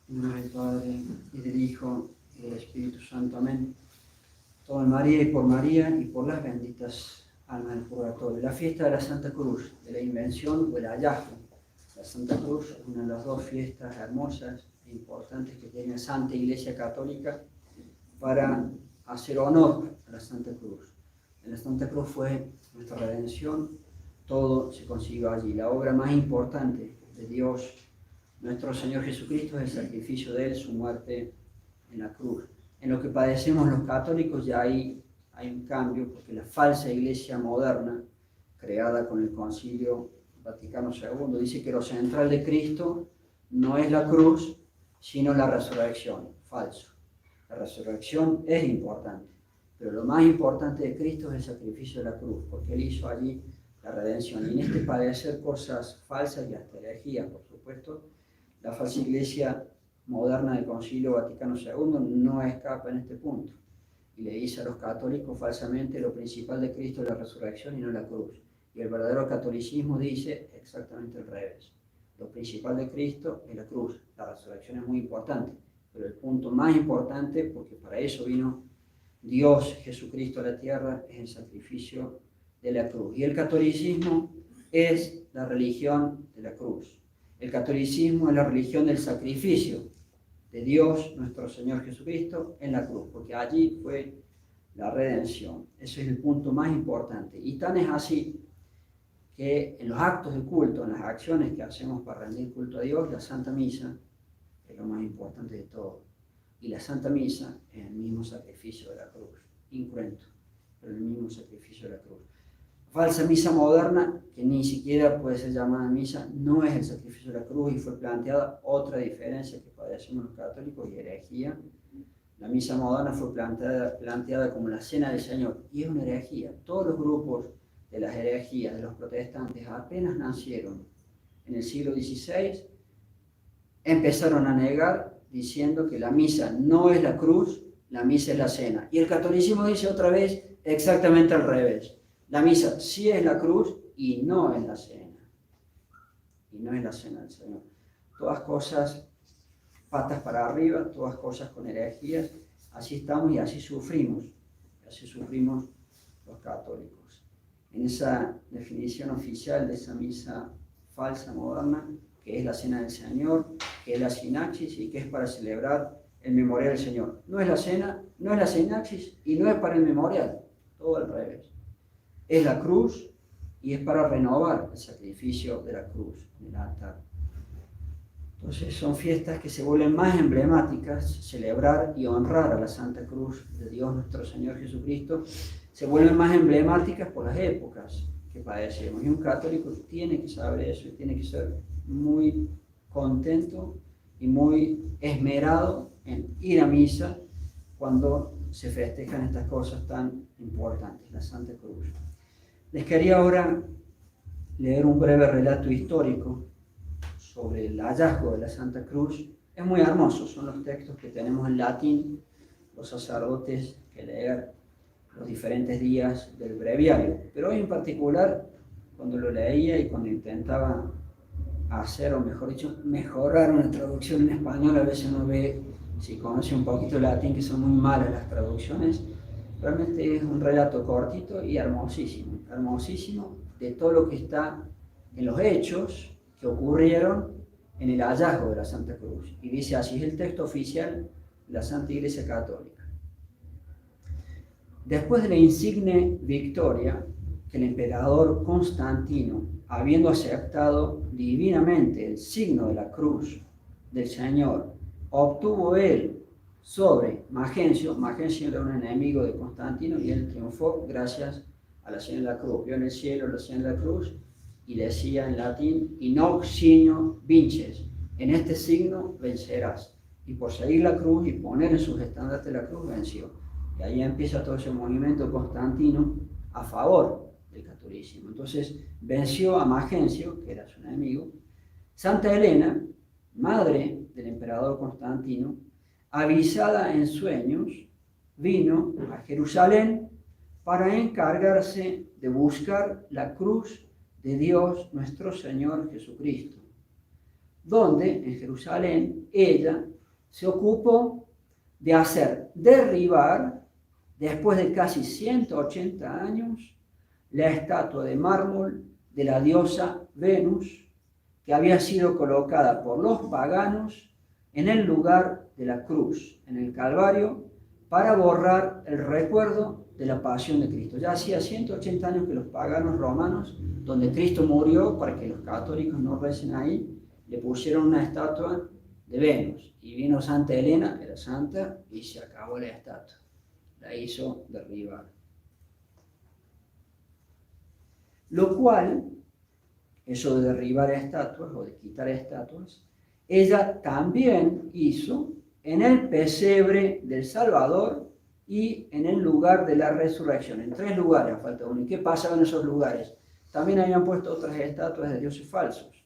En nombre del Padre, y del Hijo, y del Espíritu Santo. Amén. Todo en María y por las benditas almas del purgatorio. La fiesta de la Santa Cruz, de la invención o el hallazgo. La Santa Cruz es una de las dos fiestas hermosas e importantes que tiene la Santa Iglesia Católica para hacer honor a la Santa Cruz. En la Santa Cruz fue nuestra redención, todo se consiguió allí. La obra más importante de Dios, nuestro Señor Jesucristo, es el sacrificio de Él, su muerte en la cruz. En lo que padecemos los católicos ya hay un cambio, porque la falsa iglesia moderna, creada con el Concilio Vaticano II, dice que lo central de Cristo no es la cruz, sino la resurrección. Falso. La resurrección es importante, pero lo más importante de Cristo es el sacrificio de la cruz, porque Él hizo allí la redención. Y en este padecer cosas falsas y hasta herejías, por supuesto, la falsa iglesia moderna del Concilio Vaticano II no escapa en este punto. Y le dice a los católicos falsamente: lo principal de Cristo es la resurrección y no la cruz. Y el verdadero catolicismo dice exactamente al revés. Lo principal de Cristo es la cruz. La resurrección es muy importante, pero el punto más importante, porque para eso vino Dios Jesucristo a la tierra, es el sacrificio de la cruz. Y el catolicismo es la religión de la cruz. El catolicismo es la religión del sacrificio de Dios, nuestro Señor Jesucristo, en la cruz, porque allí fue la redención. Ese es el punto más importante. Y tan es así que en los actos de culto, en las acciones que hacemos para rendir culto a Dios, la Santa Misa es lo más importante de todo. Y la Santa Misa es el mismo sacrificio de la cruz, incruento, pero el mismo sacrificio de la cruz. Falsa misa moderna, que ni siquiera puede ser llamada misa, no es el sacrificio de la cruz, y fue planteada otra diferencia que padecemos los católicos y herejía. La misa moderna fue planteada como la cena del Señor, y es una herejía. Todos los grupos de las herejías de los protestantes apenas nacieron en el siglo XVI, empezaron a negar diciendo que la misa no es la cruz, la misa es la cena. Y el catolicismo dice otra vez exactamente al revés. La misa sí es la cruz y no es la cena. Y no es la cena del Señor. Todas cosas patas para arriba, todas cosas con herejías. Así estamos y así sufrimos. Así sufrimos los católicos. En esa definición oficial de esa misa falsa moderna, que es la cena del Señor, que es la sinaxis y que es para celebrar el memorial del Señor. No es la cena, no es la sinaxis y no es para el memorial. Todo al revés. Es la cruz y es para renovar el sacrificio de la cruz en el altar. Entonces son fiestas que se vuelven más emblemáticas. Celebrar y honrar a la Santa Cruz de Dios nuestro Señor Jesucristo se vuelven más emblemáticas por las épocas que padecemos. Y un católico tiene que saber eso y tiene que ser muy contento y muy esmerado en ir a misa cuando se festejan estas cosas tan importantes, la Santa Cruz. Les quería ahora leer un breve relato histórico sobre el hallazgo de la Santa Cruz. Es muy hermoso, son los textos que tenemos en latín, los sacerdotes que leer los diferentes días del breviario. Pero hoy en particular, cuando lo leía y cuando intentaba hacer, o mejor dicho, mejorar una traducción en español, a veces uno ve, si conoce un poquito latín, que son muy malas las traducciones. Realmente es un relato cortito y hermosísimo, hermosísimo, de todo lo que está en los hechos que ocurrieron en el hallazgo de la Santa Cruz. Y dice así, es el texto oficial de la Santa Iglesia Católica. Después de la insigne victoria que el emperador Constantino, habiendo aceptado divinamente el signo de la cruz del Señor, obtuvo él sobre Magencio era un enemigo de Constantino, y él triunfó gracias a la señal de la cruz. Vio en el cielo la señal de la cruz y decía en latín: in hoc signo vinces, en este signo vencerás. Y por seguir la cruz y poner en sus estandartes la cruz, venció. Y ahí empieza todo ese movimiento constantino a favor del catolicismo. Entonces venció a Magencio, que era su enemigo. Santa Elena, madre del emperador Constantino, avisada en sueños, vino a Jerusalén para encargarse de buscar la cruz de Dios nuestro Señor Jesucristo. donde en Jerusalén ella se ocupó de hacer derribar, después de casi 180 años, la estatua de mármol de la diosa Venus, que había sido colocada por los paganos en el lugar de la cruz, en el Calvario, para borrar el recuerdo de la pasión de Cristo. Ya hacía 180 años que los paganos romanos, donde Cristo murió, para que los católicos no recen ahí, le pusieron una estatua de Venus. Y vino Santa Elena, era santa, y se acabó la estatua. La hizo derribar. Lo cual, eso de derribar estatuas o de quitar estatuas, ella también hizo en el pesebre del Salvador y en el lugar de la resurrección. En 3 lugares falta uno. ¿Y qué pasaba en esos lugares? También habían puesto otras estatuas de dioses falsos.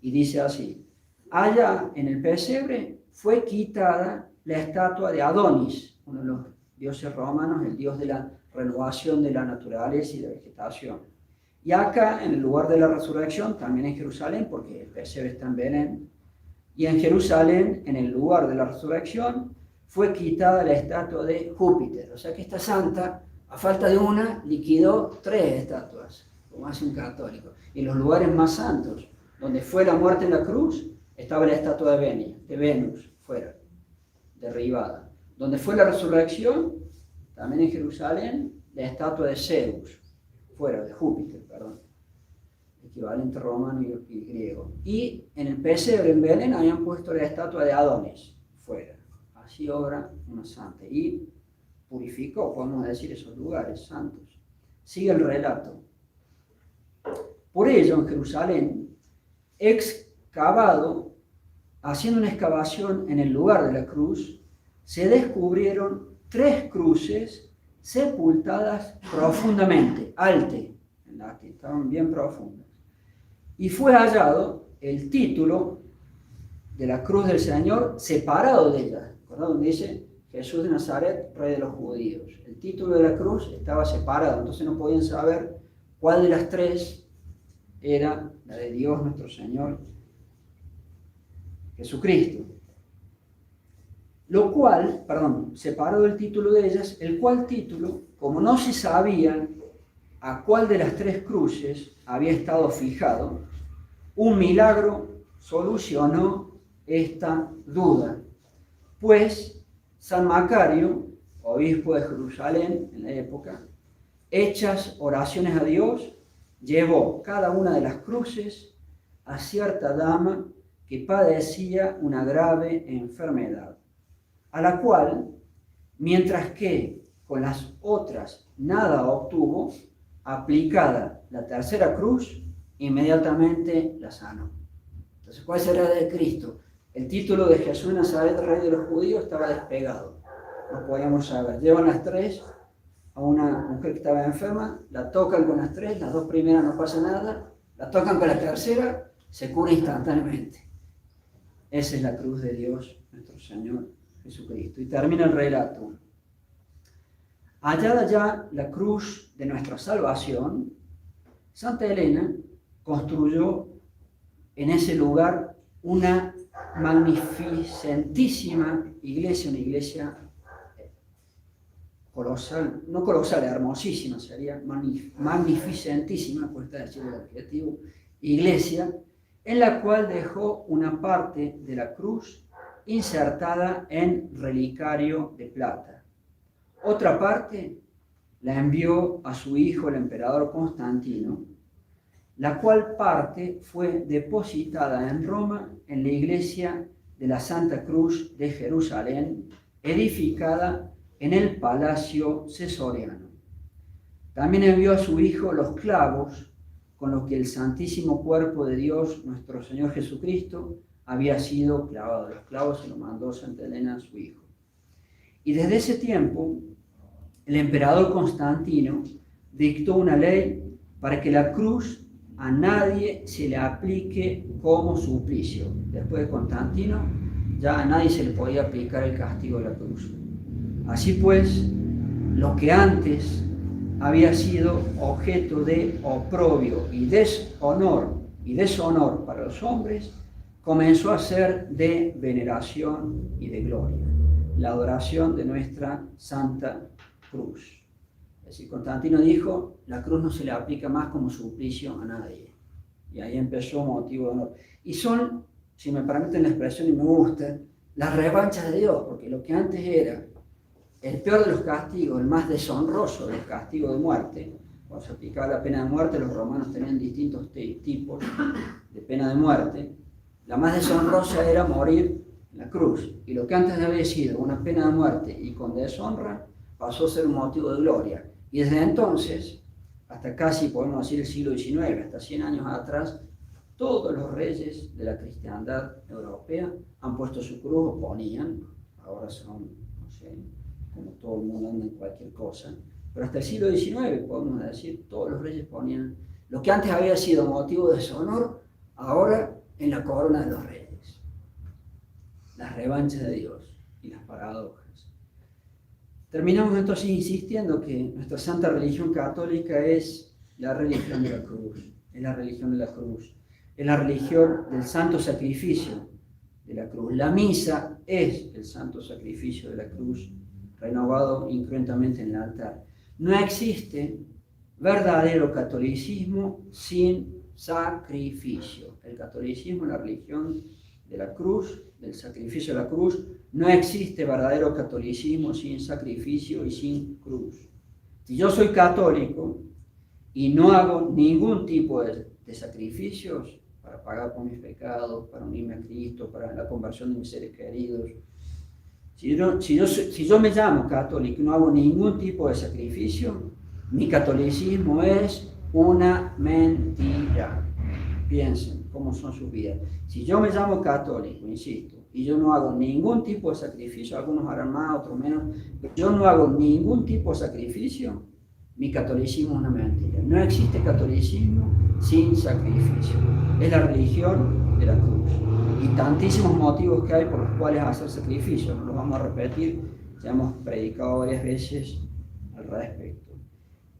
Y dice así: allá en el pesebre fue quitada la estatua de Adonis, uno de los dioses romanos, el dios de la renovación de la naturaleza y de la vegetación. Y acá, en el lugar de la resurrección, también en Jerusalén, porque el pesebre está en Belén, y en Jerusalén, en el lugar de la resurrección, fue quitada la estatua de Júpiter. O sea que esta santa, a falta de una, liquidó 3 estatuas, como hace un católico. Y en los lugares más santos, donde fue la muerte en la cruz, estaba la estatua de Venus, fuera, derribada. Donde fue la resurrección, también en Jerusalén, la estatua de Zeus, fuera, de Júpiter, perdón, equivalente romano y griego. Y en el pesebre en Belén habían puesto la estatua de Adonis, fuera. Así obra una santa. Y purificó, podemos decir, esos lugares santos. Sigue el relato. Por ello, en Jerusalén, excavado, haciendo una excavación en el lugar de la cruz, se descubrieron 3 cruces sepultadas profundamente, alte, en latín, estaban bien profundas. Y fue hallado el título de la cruz del Señor separado de ella. ¿Verdad? Donde dice Jesús de Nazaret, Rey de los Judíos. El título de la cruz estaba separado, entonces no podían saber cuál de las 3 era la de Dios nuestro Señor Jesucristo. Lo cual, separado el título de ellas, el cual título, como no se sabía a cuál de las 3 cruces había estado fijado, un milagro solucionó esta duda. Pues San Macario, obispo de Jerusalén en la época, hechas oraciones a Dios, llevó cada una de las cruces a cierta dama que padecía una grave enfermedad, a la cual, mientras que con las otras nada obtuvo, aplicada la tercera cruz, inmediatamente la sanó. Entonces, ¿cuál será la de Cristo? El título de Jesús de Nazaret, Rey de los Judíos, estaba despegado. No podíamos saber. Llevan las 3 a una mujer que estaba enferma, la tocan con las 3, las 2 primeras no pasa nada, la tocan con la tercera, se cura instantáneamente. Esa es la cruz de Dios, nuestro Señor Jesucristo. Y termina el relato. Hallada ya la cruz de nuestra salvación, Santa Elena construyó en ese lugar una magnificentísima iglesia, una iglesia colosal, no colosal, hermosísima, sería magnificentísima, cuesta decir el adjetivo, iglesia, en la cual dejó una parte de la cruz insertada en relicario de plata. Otra parte la envió a su hijo, el emperador Constantino, la cual parte fue depositada en Roma en la iglesia de la Santa Cruz de Jerusalén, edificada en el Palacio Cesoriano. También envió a su hijo los clavos con los que el Santísimo Cuerpo de Dios, nuestro Señor Jesucristo, había sido clavado. Los clavos se los mandó Santa Elena a su hijo. Y desde ese tiempo, el emperador Constantino dictó una ley para que la cruz a nadie se le aplique como suplicio. Después de Constantino, ya a nadie se le podía aplicar el castigo de la cruz. Así pues, lo que antes había sido objeto de oprobio y deshonor para los hombres, comenzó a ser de veneración y de gloria, la adoración de nuestra Santa Cruz. Es decir, Constantino dijo, la cruz no se le aplica más como suplicio a nadie. Y ahí empezó motivo de honor. Y son, si me permiten la expresión y me gusta, las revanchas de Dios, porque lo que antes era el peor de los castigos, el más deshonroso del castigo de muerte, cuando se aplicaba la pena de muerte, los romanos tenían distintos tipos de pena de muerte. La más deshonrosa era morir en la cruz. Y lo que antes había sido una pena de muerte y con deshonra, pasó a ser un motivo de gloria. Y desde entonces, hasta casi podemos decir el siglo XIX, hasta 100 años atrás, todos los reyes de la cristiandad europea han puesto su cruz o ponían, ahora son, no sé, como todo el mundo anda en cualquier cosa, pero hasta el siglo XIX, podemos decir, todos los reyes ponían lo que antes había sido motivo de deshonor, ahora en la corona de los reyes. Las revanchas de Dios y las paradojas. Terminamos entonces insistiendo que nuestra santa religión católica es la religión de la cruz, es la religión de la cruz, es la religión del santo sacrificio de la cruz. La misa es el santo sacrificio de la cruz, renovado incruentamente en el altar. No existe verdadero catolicismo sin sacrificio. El catolicismo es la religión de la cruz, del sacrificio de la cruz. No existe verdadero catolicismo sin sacrificio y sin cruz. Si yo soy católico y no hago ningún tipo de sacrificios para pagar por mis pecados, para unirme a Cristo, para la conversión de mis seres queridos, si yo me llamo católico y no hago ningún tipo de sacrificio, mi catolicismo es una mentira. Piensen cómo son sus vidas. Si yo me llamo católico, insisto, y yo no hago ningún tipo de sacrificio, algunos harán más, otros menos, pero yo no hago ningún tipo de sacrificio, mi catolicismo es una mentira. No existe catolicismo sin sacrificio. Es la religión de la cruz. Y tantísimos motivos que hay por los cuales hacer sacrificio, no los vamos a repetir, ya hemos predicado varias veces al respecto.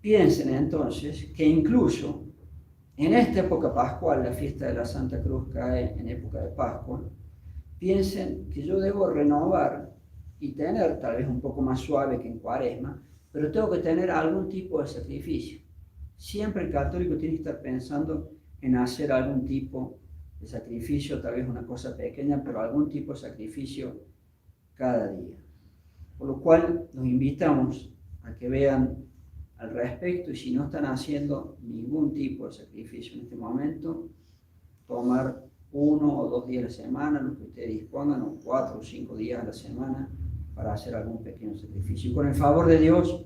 Piensen entonces que incluso en esta época pascual, la fiesta de la Santa Cruz cae en época de Pascua, piensen que yo debo renovar y tener, tal vez un poco más suave que en Cuaresma, pero tengo que tener algún tipo de sacrificio. Siempre el católico tiene que estar pensando en hacer algún tipo de sacrificio, tal vez una cosa pequeña, pero algún tipo de sacrificio cada día. Por lo cual los invitamos a que vean al respecto y si no están haciendo ningún tipo de sacrificio en este momento, tomar 1 o 2 días a la semana, lo que ustedes dispongan, o 4 o 5 días a la semana para hacer algún pequeño sacrificio. Y con el favor de Dios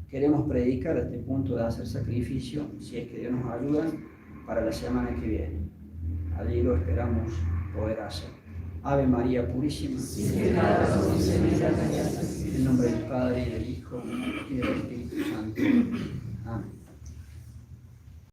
queremos predicar a este punto de hacer sacrificio, si es que Dios nos ayuda, para la semana que viene. Allí lo esperamos poder hacer. Ave María Purísima. En nombre del Padre, y del Hijo, y del Espíritu Santo. Amén.